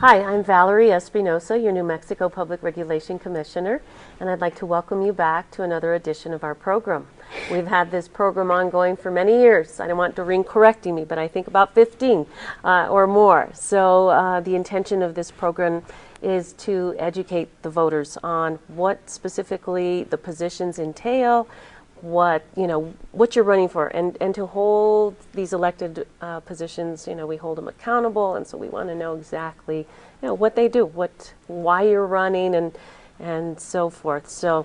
Hi, I'm Valerie Espinosa, your New Mexico Public Regulation Commissioner, and I'd like to welcome you back to another edition of our program. We've had this program ongoing for many years. I don't want Doreen correcting me, but I think about 15 or more. So the intention of this program is to educate the voters on what specifically the positions entail, what you're running for, and to hold these elected positions, we hold them accountable, and so we want to know exactly what they do, why you're running, and so forth. So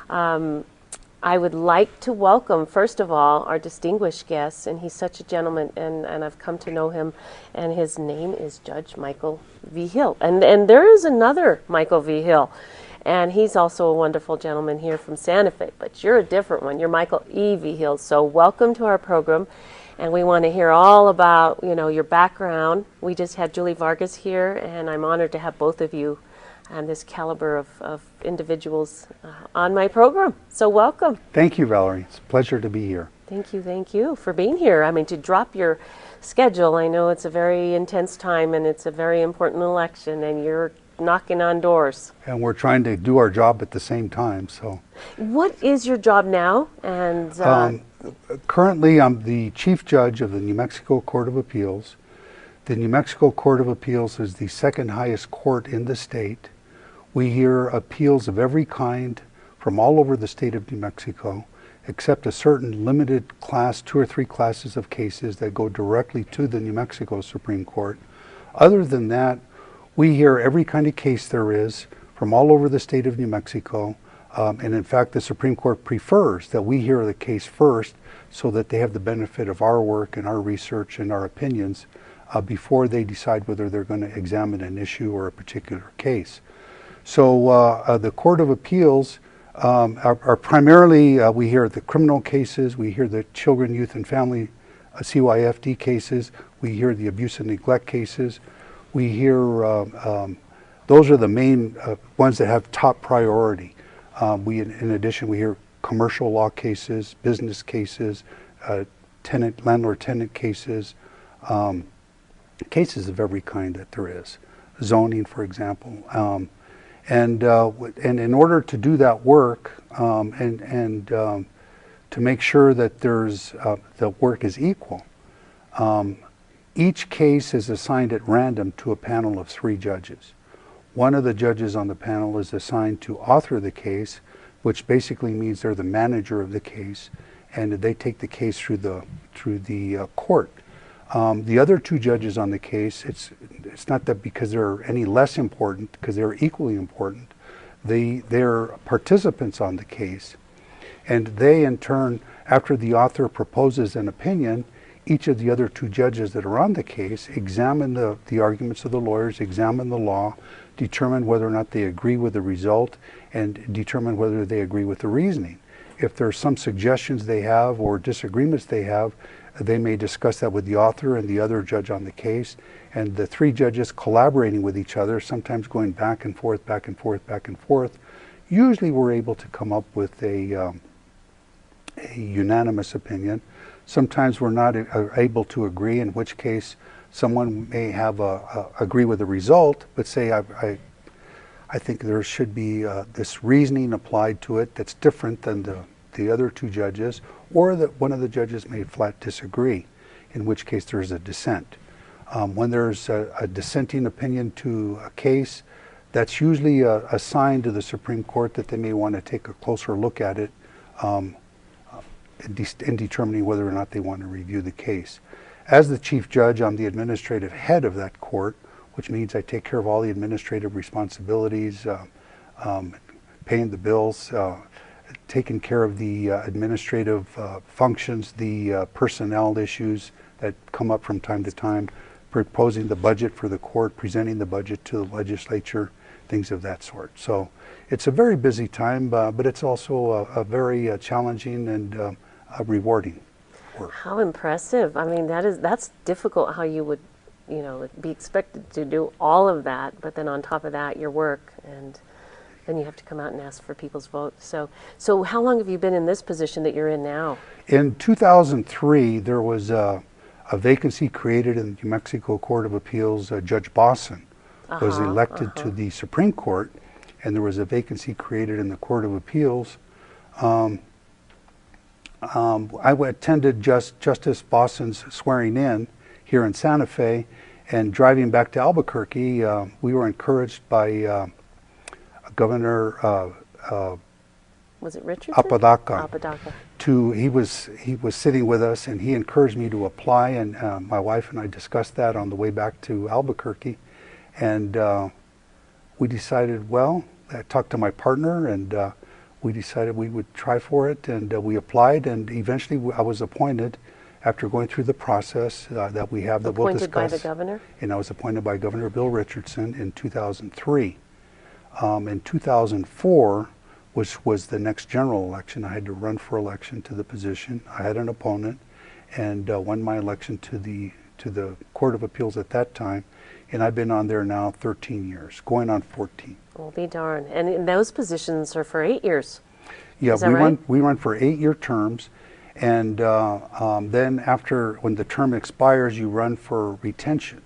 I would like to welcome, first of all, our distinguished guest, and he's such a gentleman, and I've come to know him, and his name is Judge Michael Vigil, and there is another Michael Vigil. And he's also a wonderful gentleman here from Santa Fe, but you're a different one. You're Michael E. Vigil. So welcome to our program, and we want to hear all about, your background. We just had Julie Vargas here, and I'm honored to have both of you and this caliber of individuals on my program. So welcome. Thank you, Valerie. It's a pleasure to be here. Thank you for being here. I mean, to drop your schedule. I know it's a very intense time, and it's a very important election, and you're knocking on doors. And we're trying to do our job at the same time. So, what is your job now? And currently, I'm the Chief Judge of the New Mexico Court of Appeals. The New Mexico Court of Appeals is the second highest court in the state. We hear appeals of every kind from all over the state of New Mexico, except a certain limited class, 2 or 3 classes of cases that go directly to the New Mexico Supreme Court. Other than that, we hear every kind of case there is from all over the state of New Mexico, and in fact the Supreme Court prefers that we hear the case first so that they have the benefit of our work and our research and our opinions before they decide whether they're going to examine an issue or a particular case. So the Court of Appeals are primarily, we hear the criminal cases, we hear the children, youth, and family CYFD cases, we hear the abuse and neglect cases. We hear, those are the main ones that have top priority. In addition, we hear commercial law cases, business cases, landlord-tenant cases, cases of every kind that there is, zoning, for example. And in order to do that work and to make sure that the work is equal, each case is assigned at random to a panel of 3 judges. One of the judges on the panel is assigned to author the case, which basically means they're the manager of the case, and they take the case through the court. The other 2 judges on the case, it's not that because they're any less important, because they're equally important. They're participants on the case, and they in turn, after the author proposes an opinion, each of the other 2 judges that are on the case examine the arguments of the lawyers, examine the law, determine whether or not they agree with the result, and determine whether they agree with the reasoning. If there's some suggestions they have or disagreements they have, they may discuss that with the author and the other judge on the case, and the 3 judges collaborating with each other, sometimes going back and forth, back and forth, back and forth. Usually we're able to come up with a unanimous opinion. Sometimes we're not able to agree, in which case someone may have agree with the result, but say I think there should be this reasoning applied to it that's different than the other 2 judges, or that one of the judges may flat disagree, in which case there's a dissent. When there's a dissenting opinion to a case, that's usually assigned to the Supreme Court that they may want to take a closer look at it in determining whether or not they want to review the case. As the Chief Judge, I'm the administrative head of that court, which means I take care of all the administrative responsibilities, paying the bills, taking care of the administrative functions, the personnel issues that come up from time to time, proposing the budget for the court, presenting the budget to the legislature, things of that sort. So it's a very busy time, but it's also a very challenging and rewarding work. How impressive. I mean, that's difficult how you would, be expected to do all of that, but then on top of that, your work, and then you have to come out and ask for people's votes. So how long have you been in this position that you're in now? In 2003, there was a vacancy created in the New Mexico Court of Appeals. Judge Bosson was elected to the Supreme Court, and there was a vacancy created in the Court of Appeals. I attended Justice Boston's swearing in here in Santa Fe, and driving back to Albuquerque, we were encouraged by Governor was it Richardson? Apodaca. Apodaca. He was sitting with us, and he encouraged me to apply, and my wife and I discussed that on the way back to Albuquerque, and we decided, well, I talked to my partner, and we decided we would try for it, and we applied, and eventually I was appointed after going through the process that we have that we'll discuss. Appointed by the governor? And I was appointed by Governor Bill Richardson in 2003. In 2004, which was the next general election, I had to run for election to the position. I had an opponent, and won my election to the Court of Appeals at that time, and I've been on there now 13 years, going on 14. Well, be darned. And those positions are for 8 years. Yeah, Is that right? we run for 8-year terms, and then after, when the term expires, you run for retention,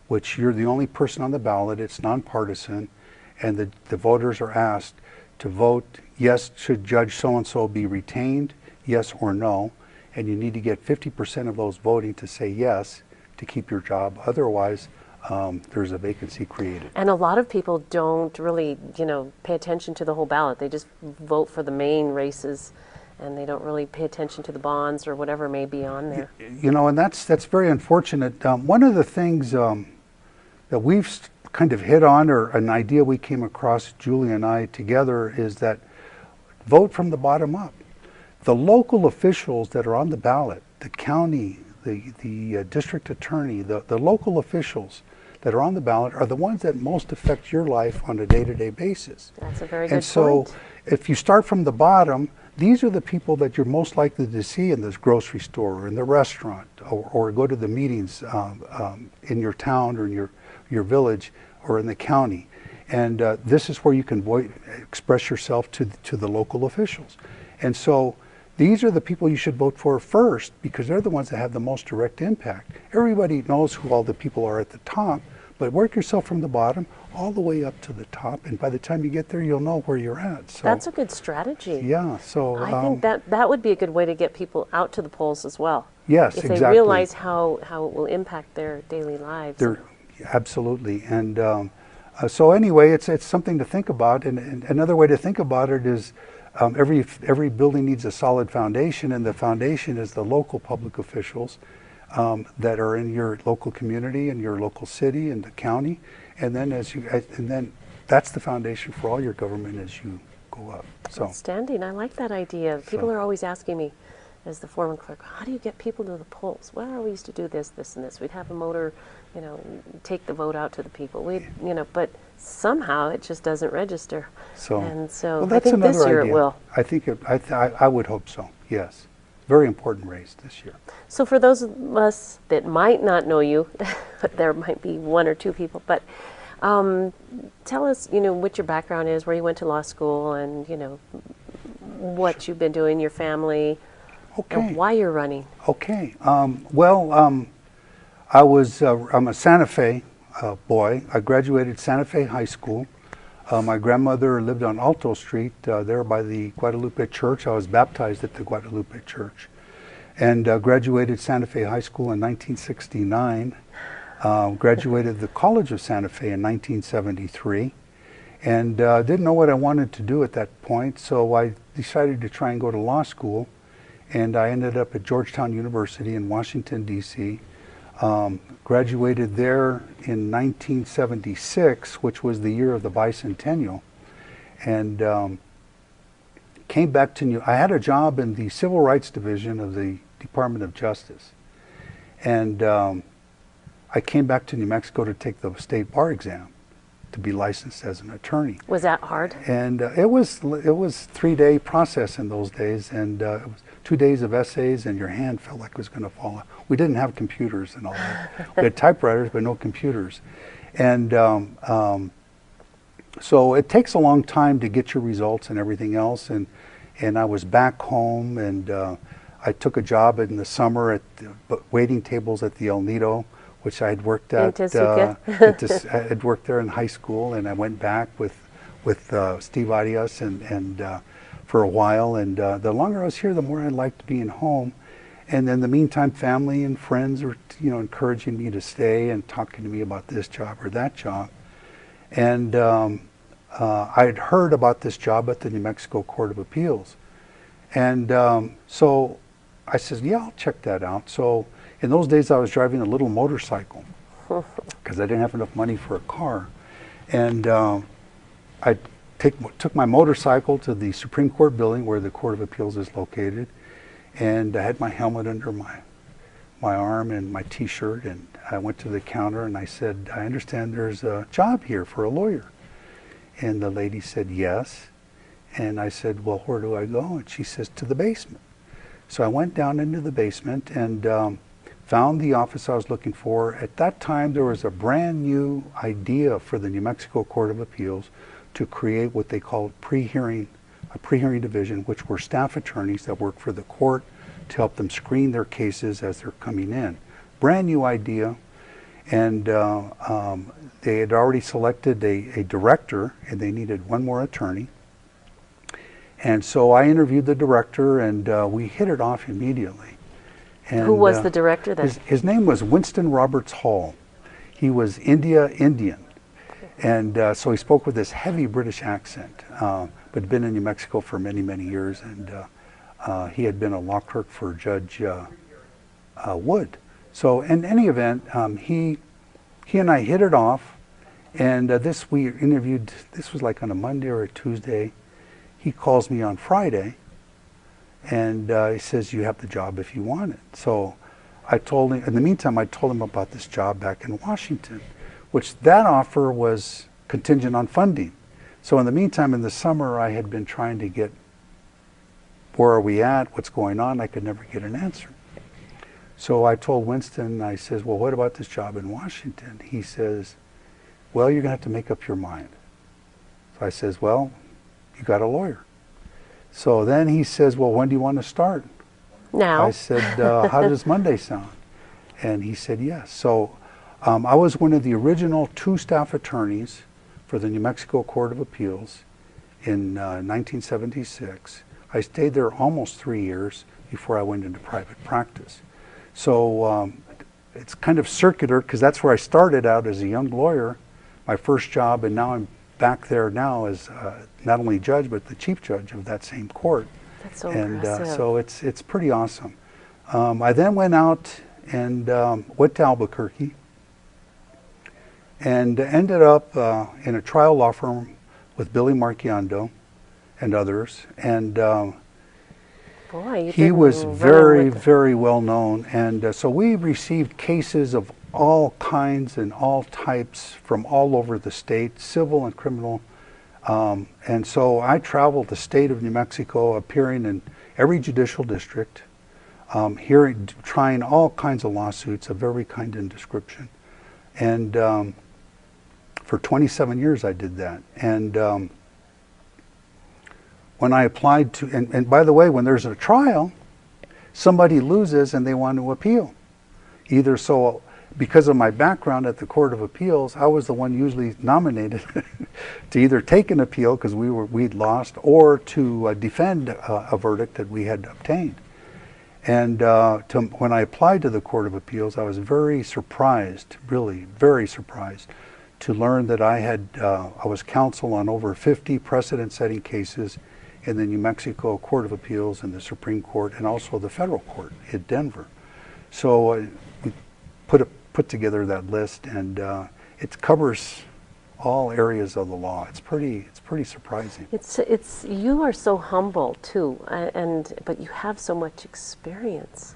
which you're the only person on the ballot. It's nonpartisan, and the voters are asked to vote yes, should Judge so-and-so be retained, yes or no, and you need to get 50% of those voting to say yes to keep your job. Otherwise, there's a vacancy created. And a lot of people don't really, pay attention to the whole ballot. They just vote for the main races, and they don't really pay attention to the bonds or whatever may be on there. And that's very unfortunate. One of the things that we've kind of hit on, or an idea we came across, Julie and I together, is that vote from the bottom up. The local officials that are on the ballot, the county, the district attorney, the local officials that are on the ballot are the ones that most affect your life on a day-to-day basis. That's a very good point. And so point. If you start from the bottom, these are the people that you're most likely to see in this grocery store or in the restaurant, or go to the meetings in your town or in your village or in the county. And this is where you can express yourself to the local officials. And so these are the people you should vote for first, because they're the ones that have the most direct impact. Everybody knows who all the people are at the top, but work yourself from the bottom all the way up to the top, and by the time you get there, you'll know where you're at. So that's a good strategy. Yeah, so I think that would be a good way to get people out to the polls as well. Yes, if exactly. If they realize how it will impact their daily lives. Absolutely. And so anyway, it's something to think about. And another way to think about it is every building needs a solid foundation, and the foundation is the local public officials that are in your local community and your local city and the county. And then that's the foundation for all your government as you go up. So outstanding. I like that idea. People are always asking me, as the former clerk, how do you get people to the polls? Well, we used to do this, this, and this. We'd have a motor, take the vote out to the people. But somehow it just doesn't register. So well, I think this year idea. It will. I think I would hope so. Yes, very important race this year. So for those of us that might not know you, there might be one or two people, but tell us, what your background is, where you went to law school, and what you've been doing, your family. Okay. And why you're running. Okay. I'm a Santa Fe boy. I graduated Santa Fe High School. My grandmother lived on Alto Street there by the Guadalupe Church. I was baptized at the Guadalupe Church, and graduated Santa Fe High School in 1969. Graduated the College of Santa Fe in 1973, and didn't know what I wanted to do at that point, so I decided to try and go to law school. And I ended up at Georgetown University in Washington, D.C. Graduated there in 1976, which was the year of the bicentennial. And came back to I had a job in the Civil Rights Division of the Department of Justice. And I came back to New Mexico to take the state bar exam to be licensed as an attorney. Was that hard? And it was 3-day process in those days, and it was 2 days of essays, and your hand felt like it was going to fall out. We didn't have computers and all that. We had typewriters, but no computers. And so it takes a long time to get your results and everything else. And I was back home, and I took a job in the summer at waiting tables at the El Nido which I had worked at. I had worked there in high school, and I went back with Steve Arias and for a while. And the longer I was here, the more I liked being home. And in the meantime, family and friends were, encouraging me to stay and talking to me about this job or that job. And I had heard about this job at the New Mexico Court of Appeals. And so I said, yeah, I'll check that out. So in those days, I was driving a little motorcycle because I didn't have enough money for a car. And I took my motorcycle to the Supreme Court building where the Court of Appeals is located. And I had my helmet under my arm and my T-shirt. And I went to the counter and I said, I understand there's a job here for a lawyer. And the lady said, yes. And I said, well, where do I go? And she says, to the basement. So I went down into the basement and found the office I was looking for. At that time, there was a brand new idea for the New Mexico Court of Appeals to create what they called a pre-hearing division, which were staff attorneys that worked for the court to help them screen their cases as they're coming in. Brand new idea. And they had already selected a director, and they needed one more attorney. And so I interviewed the director, and we hit it off immediately. And, who was the director then? His name was Winston Roberts Hall. He was Indian. And so he spoke with this heavy British accent, but had been in New Mexico for many, many years. And he had been a law clerk for Judge Wood. So in any event, he and I hit it off. And we interviewed, this was like on a Monday or a Tuesday. He calls me on Friday, and he says, you have the job if you want it. So I told him, in the meantime, I told him about this job back in Washington, which that offer was contingent on funding. So in the meantime, in the summer, I had been trying to get, where are we at, what's going on? I could never get an answer. So I told Winston, I says, well, what about this job in Washington? He says, well, you're going to have to make up your mind. So I says, well, you got a lawyer. So then he says, well, when do you want to start? Now. I said, how does Monday sound? And he said, yes. So I was one of the original 2 staff attorneys for the New Mexico Court of Appeals in 1976. I stayed there almost 3 years before I went into private practice. So it's kind of circular because that's where I started out as a young lawyer, my first job, and now I'm back there now as not only judge but the chief judge of that same court. That's so and impressive. So it's pretty awesome. I then went out and went to Albuquerque and ended up in a trial law firm with Billy Marchiando and others. And Boy, he was very, very well known. And so we received cases of all kinds and all types from all over the state, civil and criminal. And so I traveled the state of New Mexico, appearing in every judicial district, trying all kinds of lawsuits of every kind and description. And for 27 years I did that. And when I applied to, and by the way, when there's a trial, somebody loses and they want to appeal. Either so, because of my background at the Court of Appeals, I was the one usually nominated to either take an appeal because we'd lost, or to defend a verdict that we had obtained. And when I applied to the Court of Appeals, I was very surprised, really very surprised, to learn that I was counsel on over 50 precedent-setting cases in the New Mexico Court of Appeals and the Supreme Court, and also the federal court in Denver. So we put together that list, and it covers all areas of the law. It's pretty surprising. You are so humble too, but you have so much experience.